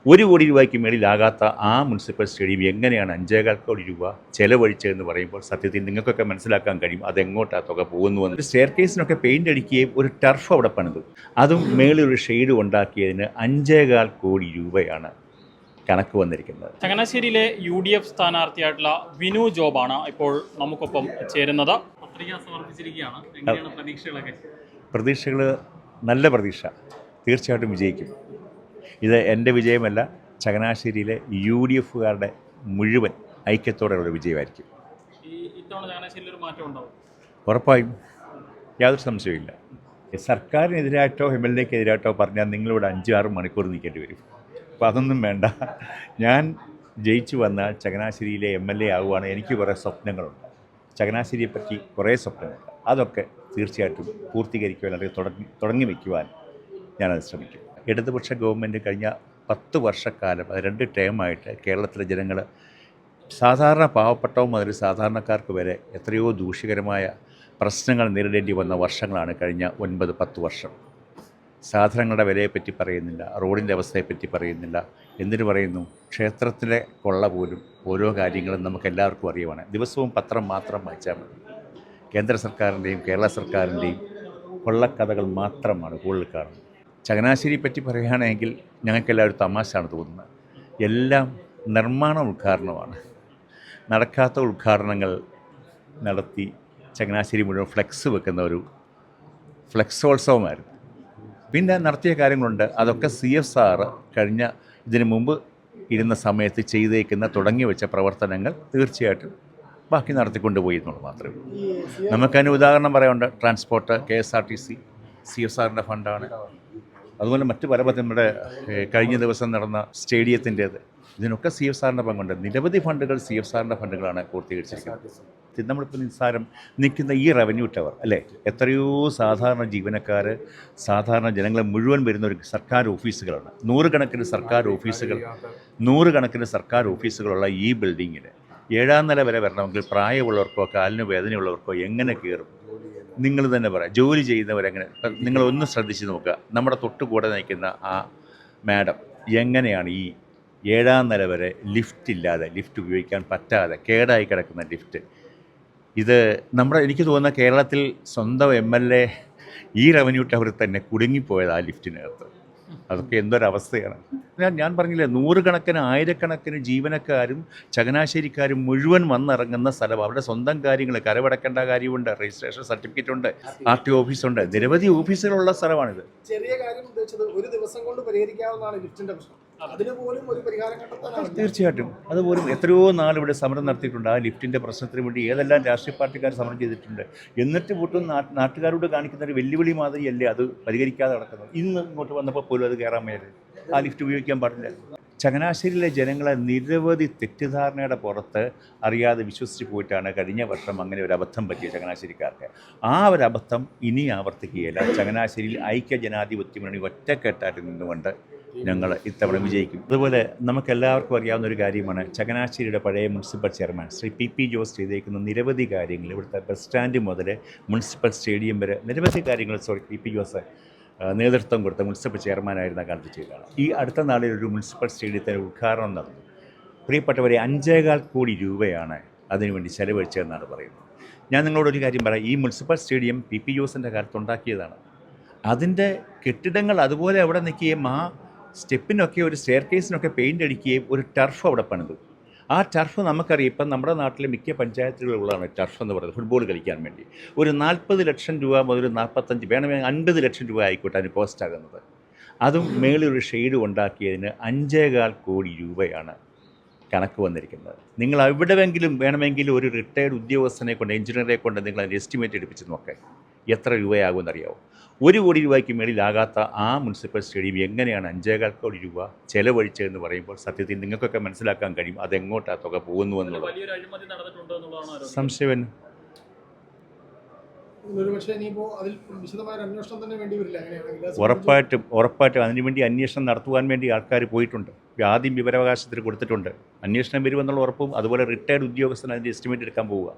1 കോടി രൂപയ്ക്ക് മേളിലാകാത്ത ആ മുനിസിപ്പൽ സ്റ്റേഡിയം എങ്ങനെയാണ് 5.25 കോടി രൂപ ചെലവഴിച്ചതെന്ന് പറയുമ്പോൾ സത്യത്തിൽ നിങ്ങൾക്കൊക്കെ മനസ്സിലാക്കാൻ കഴിയും അതെങ്ങോട്ടാ തുക പോകുന്നുവെന്ന്. ഒരു സ്റ്റെയർ കേസിനൊക്കെ പെയിൻ്റ് അടിക്കുകയും ഒരു ടർഫ് അവിടെ പണിതു, അതും മേളിൽ ഒരു ഷെയ്ഡ് ഉണ്ടാക്കിയതിന് 5.25 കോടി രൂപയാണ് കണക്ക് വന്നിരിക്കുന്നത്. ചങ്ങനാശ്ശേരിയിലെ UDF സ്ഥാനാർത്ഥിയായിട്ടുള്ള വിനു ജോബാണ് ഇപ്പോൾ നമുക്കൊപ്പം ചേരുന്നത്. പത്രിക സമർപ്പിച്ചിരിക്കുകയാണ്. എങ്ങനെയാണ് പ്രതീക്ഷകളൊക്കെ? പ്രതീക്ഷകൾ നല്ല പ്രതീക്ഷ, തീർച്ചയായിട്ടും വിജയിക്കും. ഇത് എൻ്റെ വിജയമല്ല, ചങ്ങനാശ്ശേരിയിലെ UDFകാരുടെ മുഴുവൻ ഐക്യത്തോടെയുള്ള വിജയമായിരിക്കും. ഇത്തവണ ചങ്ങനാശ്ശേരിയിൽ ഒരു മാറ്റം ഉണ്ടാവും? ഉറപ്പായും, യാതൊരു സംശയമില്ല. സർക്കാരിനെതിരായിട്ടോ MLAക്കെതിരായിട്ടോ പറഞ്ഞാൽ നിങ്ങളിവിടെ 5-6 മണിക്കൂർ നിൽക്കേണ്ടി വരും. അപ്പോൾ അതൊന്നും വേണ്ട. ഞാൻ ജയിച്ചു വന്നാൽ ചങ്ങനാശ്ശേരിയിലെ MLA ആവുകയാണ്. എനിക്ക് കുറേ സ്വപ്നങ്ങളുണ്ട്, ചങ്ങനാശ്ശേരിയെപ്പറ്റി കുറേ സ്വപ്നങ്ങളുണ്ട്. അതൊക്കെ തീർച്ചയായിട്ടും പൂർത്തീകരിക്കുവാൻ അല്ലെങ്കിൽ തുടങ്ങി വയ്ക്കുവാൻ ഞാനത് ശ്രമിക്കും. ഇടതുപക്ഷ ഗവൺമെൻറ് കഴിഞ്ഞ 10 വർഷക്കാലം, അത് 2 ടേമായിട്ട് കേരളത്തിലെ ജനങ്ങൾ, സാധാരണ പാവപ്പെട്ടവും മുതൽ സാധാരണക്കാർക്ക് വരെ എത്രയോ ദൂഷ്യകരമായ പ്രശ്നങ്ങൾ നേരിടേണ്ടി വന്ന വർഷങ്ങളാണ് കഴിഞ്ഞ 9-10 വർഷം. സാധനങ്ങളുടെ വിലയെപ്പറ്റി പറയുന്നില്ല, റോഡിൻ്റെ അവസ്ഥയെപ്പറ്റി പറയുന്നില്ല, എന്തിനു പറയുന്നു, ക്ഷേത്രത്തിലെ കൊള്ള പോലും ഓരോ കാര്യങ്ങളും നമുക്കെല്ലാവർക്കും അറിയുവാണ്. ദിവസവും പത്രം മാത്രം വായിച്ചാൽ മതി. കേന്ദ്ര സർക്കാരിൻ്റെയും കേരള സർക്കാരിൻ്റെയും കൊള്ളക്കഥകൾ മാത്രമാണ് കൂടുതൽ കാണുന്നത്. ചങ്ങനാശ്ശേരിയെ പറ്റി പറയുകയാണെങ്കിൽ ഞങ്ങൾക്കെല്ലാവരും തമാശയാണ് തോന്നുന്നത്. എല്ലാം നിർമ്മാണ ഉദ്ഘാടനമാണ്. നടക്കാത്ത ഉദ്ഘാടനങ്ങൾ നടത്തി ചങ്ങനാശ്ശേരി മുഴുവൻ ഫ്ലെക്സ് വെക്കുന്ന ഒരു ഫ്ലെക്സോത്സവമായിരുന്നു. പിന്നെ നടത്തിയ കാര്യങ്ങളുണ്ട്, അതൊക്കെ CSR കഴിഞ്ഞ ഇതിനു മുമ്പ് ഇരുന്ന സമയത്ത് ചെയ്തേക്കുന്ന തുടങ്ങി വെച്ച പ്രവർത്തനങ്ങൾ തീർച്ചയായിട്ടും ബാക്കി നടത്തിക്കൊണ്ടുപോയി എന്നുള്ളത് മാത്രമേ ഉള്ളൂ. നമുക്കതിന് ഉദാഹരണം പറയാനുണ്ട്. Transport, KSRTC CSRൻ്റെ ഫണ്ടാണ്. അതുപോലെ മറ്റ് പല നമ്മുടെ കഴിഞ്ഞ ദിവസം നടന്ന സ്റ്റേഡിയത്തിൻ്റേത്, ഇതിനൊക്കെ CSRൻ്റെ പങ്കുണ്ട്. നിരവധി ഫണ്ടുകൾ CSRൻ്റെ ഫണ്ടുകളാണ് പൂർത്തീകരിച്ചിരിക്കുന്നത്. നമ്മളിപ്പോൾ നിസ്സാരം നിൽക്കുന്ന ഈ റവന്യൂ ടവർ അല്ലേ, എത്രയോ സാധാരണ ജീവനക്കാർ, സാധാരണ ജനങ്ങളെ മുഴുവൻ വരുന്ന ഒരു സർക്കാർ ഓഫീസുകളാണ്. നൂറുകണക്കിന് സർക്കാർ ഓഫീസുകളുള്ള ഈ ബിൽഡിങ്ങിൽ 7ാം നില വരെ വരണമെങ്കിൽ പ്രായമുള്ളവർക്കോ കാലിന് വേദനയുള്ളവർക്കോ എങ്ങനെ കയറും? നിങ്ങൾ തന്നെ പറയാം. ജോലി ചെയ്യുന്നവരെങ്ങനെ? നിങ്ങളൊന്ന് ശ്രദ്ധിച്ച് നോക്കുക. നമ്മുടെ തൊട്ടുകൂടെ നയിക്കുന്ന ആ മാഡം എങ്ങനെയാണ് ഈ 7ാം നില വരെ ലിഫ്റ്റ് ഇല്ലാതെ, ലിഫ്റ്റ് ഉപയോഗിക്കാൻ പറ്റാതെ കേടായി കിടക്കുന്ന ലിഫ്റ്റ്? ഇത് എനിക്ക് തോന്നുന്ന കേരളത്തിൽ സ്വന്തം MLA ഈ റവന്യൂ ടവറിൽ തന്നെ കുടുങ്ങിപ്പോയത് ആ ലിഫ്റ്റിനകത്ത്. അതൊക്കെ എന്തൊരവസ്ഥയാണ്. ഞാൻ പറഞ്ഞില്ലേ, നൂറുകണക്കിന് ആയിരക്കണക്കിന് ജീവനക്കാരും ചങ്ങനാശ്ശേരിക്കാരും മുഴുവൻ വന്നിറങ്ങുന്ന സ്ഥലം. അവരുടെ സ്വന്തം കാര്യങ്ങൾ, കരമടക്കേണ്ട കാര്യമുണ്ട്, രജിസ്ട്രേഷൻ സർട്ടിഫിക്കറ്റ് ഉണ്ട്, RTO ഓഫീസുണ്ട്, നിരവധി ഓഫീസുകളുള്ള സ്ഥലമാണിത്. ചെറിയ കാര്യം ഉദ്ദേശിച്ചത് ഒരു ദിവസം കൊണ്ട് പരിഹരിക്കാവുന്നതാണ് ലിഫ്റ്റിന്റെ പ്രശ്നം. അതിന് പോലും ഒരു പരിഹാരം കണ്ടെത്താനാണ്. തീർച്ചയായിട്ടും. അതുപോലും എത്രയോ നാൾ ഇവിടെ സമരം നടത്തിയിട്ടുണ്ട്. ആ ലിഫ്റ്റിൻ്റെ പ്രശ്നത്തിന് വേണ്ടി ഏതെല്ലാം രാഷ്ട്രീയ പാർട്ടിക്കാർ സമരം ചെയ്തിട്ടുണ്ട്. എന്നിട്ട് പോലും നാട്ടുകാരോട് കാണിക്കുന്ന ഒരു വെല്ലുവിളി മാതിരിയല്ലേ അത് പരിഹരിക്കാതെ നടക്കുന്നത്. ഇന്ന് ഇങ്ങോട്ട് വന്നപ്പോൾ പോലും അത് കയറാൻ മേലെ, ആ ലിഫ്റ്റ് ഉപയോഗിക്കാൻ പാടില്ല. ചങ്ങനാശ്ശേരിയിലെ ജനങ്ങളെ നിരവധി തെറ്റിദ്ധാരണയുടെ പുറത്ത് അറിയാതെ വിശ്വസിച്ച് പോയിട്ടാണ് കഴിഞ്ഞ വർഷം അങ്ങനെ ഒരു അബദ്ധം പറ്റിയ ചങ്ങനാശ്ശേരിക്കാർക്ക്. ആ ഒരു അബദ്ധം ഇനി ആവർത്തിക്കുകയില്ല. ചങ്ങനാശ്ശേരിയിൽ ഐക്യ ജനാധിപത്യ മുന്നണി ഒറ്റക്കെട്ടായിട്ട് നിന്നുകൊണ്ട് ഞങ്ങൾ ഇത്തവണ വിജയിക്കും. അതുപോലെ നമുക്കെല്ലാവർക്കും അറിയാവുന്ന ഒരു കാര്യമാണ്, ചങ്ങനാശ്ശേരിയുടെ പഴയ municipal chairman Shri PP Jose ചെയ്തേക്കുന്ന നിരവധി കാര്യങ്ങൾ, ഇവിടുത്തെ ബസ് സ്റ്റാൻഡ് മുതൽ മുനിസിപ്പൽ സ്റ്റേഡിയം വരെ നിരവധി കാര്യങ്ങൾ PP ജോസ് നേതൃത്വം കൊടുത്ത മുനിസിപ്പൽ ചെയർമാനായിരുന്ന കാലത്ത് ചെയ്തതാണ്. ഈ അടുത്ത നാളിൽ ഒരു മുനിസിപ്പൽ സ്റ്റേഡിയത്തിൻ്റെ ഉദ്ഘാടനം നടന്നു. പ്രിയപ്പെട്ടവരെ, 5.25 കോടി രൂപയാണ് അതിനുവേണ്ടി ചെലവഴിച്ചതെന്നാണ് പറയുന്നത്. ഞാൻ നിങ്ങളോടൊരു കാര്യം പറയാം. ഈ മുനിസിപ്പൽ സ്റ്റേഡിയം PP ജോസിൻ്റെ കാലത്ത് ഉണ്ടാക്കിയതാണ്. അതിൻ്റെ കെട്ടിടങ്ങൾ അതുപോലെ അവിടെ നിൽക്കുകയും ആ സ്റ്റെപ്പിനൊക്കെ, ഒരു സ്റ്റെയർ കേസിനൊക്കെ പെയിൻ്റ് അടിക്കുകയും ഒരു ടർഫ് അവിടെ പണിതു. ആ ടർഫ് നമുക്കറിയാം, ഇപ്പം നമ്മുടെ നാട്ടിലെ മിക്ക പഞ്ചായത്തുകളിലുള്ളതാണ് ടർഫ് എന്ന് പറയുന്നത്, ഫുട്ബോൾ കളിക്കാൻ വേണ്ടി. ഒരു 40 ലക്ഷം രൂപ മുതൽ 45, വേണമെങ്കിൽ 50 ലക്ഷം രൂപ ആയിക്കോട്ടെ അതിന് കോസ്റ്റ് ആകുന്നത്. അതും മേളിലൊരു ഷെയ്ഡ് ഉണ്ടാക്കിയതിന് 5.25 കോടി രൂപയാണ് കണക്ക് വന്നിരിക്കുന്നത്. നിങ്ങൾ എവിടെയെങ്കിലും വേണമെങ്കിൽ ഒരു റിട്ടയർഡ് ഉദ്യോഗസ്ഥനെ കൊണ്ട്, എഞ്ചിനീയറെ കൊണ്ട് നിങ്ങൾ അതിൻ്റെ എസ്റ്റിമേറ്റ് എടുപ്പിച്ച് നോക്കാം, എത്ര രൂപയാകുമെന്നറിയാമോ? 1 കോടി രൂപയ്ക്ക് മേളിലാകാത്ത ആ മുനിസിപ്പൽ സ്റ്റേഡിയം എങ്ങനെയാണ് 5.25 കോടി രൂപ ചെലവഴിച്ചതെന്ന് പറയുമ്പോൾ സത്യത്തിൽ നിങ്ങൾക്കൊക്കെ മനസ്സിലാക്കാൻ കഴിയും അതെങ്ങോട്ടാ തുക പോകുന്നുവെന്നുള്ളത്. സംശയം ഉറപ്പായിട്ടും അതിനുവേണ്ടി അന്വേഷണം നടത്തുവാൻ വേണ്ടി ആൾക്കാർ പോയിട്ടുണ്ട്. ആദ്യം വിവരാവകാശത്തിൽ കൊടുത്തിട്ടുണ്ട്. അന്വേഷണം വരുമെന്നുള്ള ഉറപ്പും, അതുപോലെ റിട്ടയർഡ് ഉദ്യോഗസ്ഥൻ അതിൻ്റെ എസ്റ്റിമേറ്റ് എടുക്കാൻ പോവുക.